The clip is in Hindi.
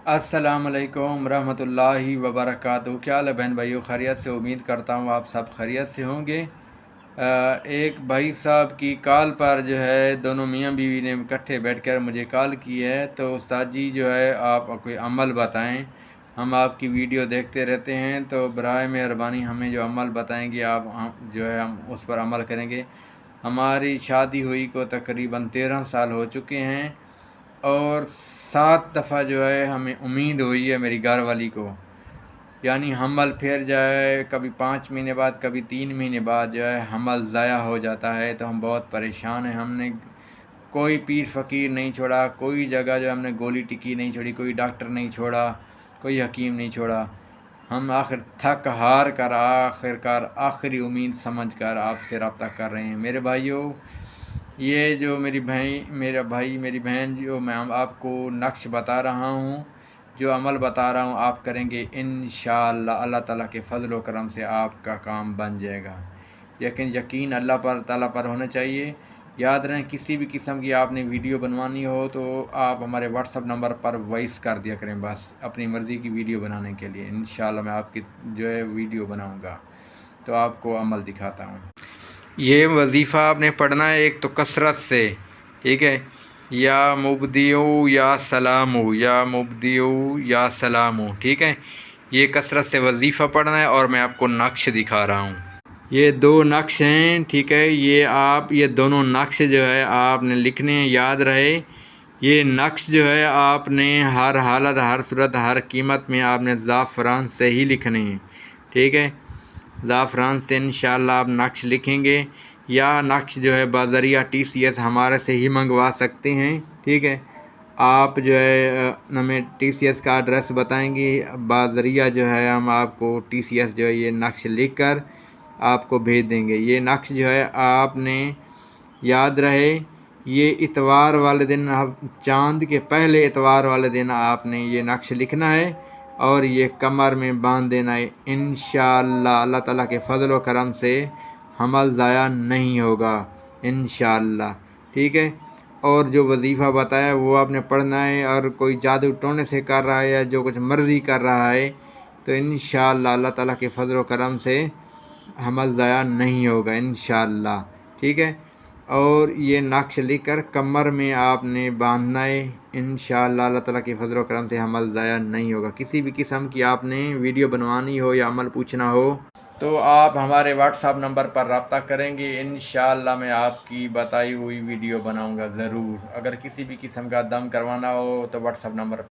अस्सलामुअलैकुम रहमतुल्लाहि व बरकातुहू। क्या हाल है बहन भाइयों, खैरियत से? उम्मीद करता हूँ आप सब खैरियत से होंगे। एक भाई साहब की कॉल पर जो है दोनों मियाँ बीवी ने इकट्ठे बैठकर मुझे कॉल की है। तो उस्ताद जी जो है आप कोई अमल बताएं, हम आपकी वीडियो देखते रहते हैं, तो बराए मेहरबानी हमें जो अमल बताएंगे आप, हम जो है हम उस पर अमल करेंगे। हमारी शादी हुई को तकरीबन 13 साल हो चुके हैं और 7 दफ़ा जो है हमें उम्मीद हुई है मेरी घर वाली को, यानी हमल फिर जाए, कभी 5 महीने बाद, कभी 3 महीने बाद जो है हमल ज़ाया हो जाता है। तो हम बहुत परेशान हैं। हमने कोई पीर फ़कीर नहीं छोड़ा, कोई जगह जो हमने गोली टिक्की नहीं छोड़ी, कोई डॉक्टर नहीं छोड़ा, कोई हकीम नहीं छोड़ा। हम आखिर थक हार कर आखिरकार आखिरी उम्मीद समझ कर आपसे रब्ता कर रहे हैं। मेरे भाइयों, ये जो मेरा भाई मेरी बहन, जो मैं आपको नक्श बता रहा हूँ, जो अमल बता रहा हूँ, आप करेंगे इंशाअल्लाह अल्लाह ताला के फजल व करम से आपका काम बन जाएगा। यकीन अल्लाह पर ताला पर होना चाहिए। याद रहें, किसी भी किस्म की आपने वीडियो बनवानी हो तो आप हमारे व्हाट्सअप नंबर पर वॉइस कर दिया करें, बस अपनी मर्ज़ी की वीडियो बनाने के लिए। इंशाअल्लाह मैं आपकी जो है वीडियो बनाऊँगा तो आपको अमल दिखाता हूँ। ये वजीफ़ा आपने पढ़ना है एक तो कसरत से, ठीक है। या मुब्दिऊ या सलामू, या मुब्दिऊ या सलामू, ठीक है। ये कसरत से वजीफ़ा पढ़ना है और मैं आपको नक्श दिखा रहा हूँ। ये 2 नक्श हैं, ठीक है। ये दोनों नक्श जो है आपने लिखने हैं, याद रहे। ये नक्श जो है आपने हर हालत, हर सूरत, हर कीमत में आपने ज़ाफ़रान से ही लिखने हैं, ठीक है। ज़ाफ़रान से इंशाअल्लाह आप नक्श लिखेंगे, या नक्श जो है बाज़रिया TCS हमारे से ही मंगवा सकते हैं, ठीक है। आप जो है हमें TCS का एड्रेस बताएंगे, बाज़रिया जो है हम आपको TCS जो है ये नक्श लिख कर आपको भेज देंगे। ये नक्श जो है आपने याद रहे, ये इतवार वाले दिन, चाँद के पहले इतवार वाले दिन आपने ये नक्श लिखना है और ये कमर में बांध देना है। इंशाअल्लाह अल्लाह ताला के फजल व करम से हमल ज़ाया नहीं होगा इंशाअल्लाह, ठीक है। और जो वजीफ़ा बताया वो आपने पढ़ना है, और कोई जादू टोने से कर रहा है या जो कुछ मर्ज़ी कर रहा है तो इंशाअल्लाह अल्लाह ताला के फजल व करम से हमल ज़ाया नहीं होगा इंशाअल्लाह, ठीक है। और ये नक्श लिख कर कमर में आपने बांधना है। इंशाअल्लाह अल्लाह ताला के फजल व करम से हमल ज़ाया नहीं होगा। किसी भी किस्म की आपने वीडियो बनवानी हो या अमल पूछना हो तो आप हमारे व्हाट्सअप नंबर पर रब्ता करेंगे। इंशाअल्लाह मैं आपकी बताई हुई वीडियो बनाऊंगा ज़रूर। अगर किसी भी किस्म का दम करवाना हो तो व्हाट्सअप नंबर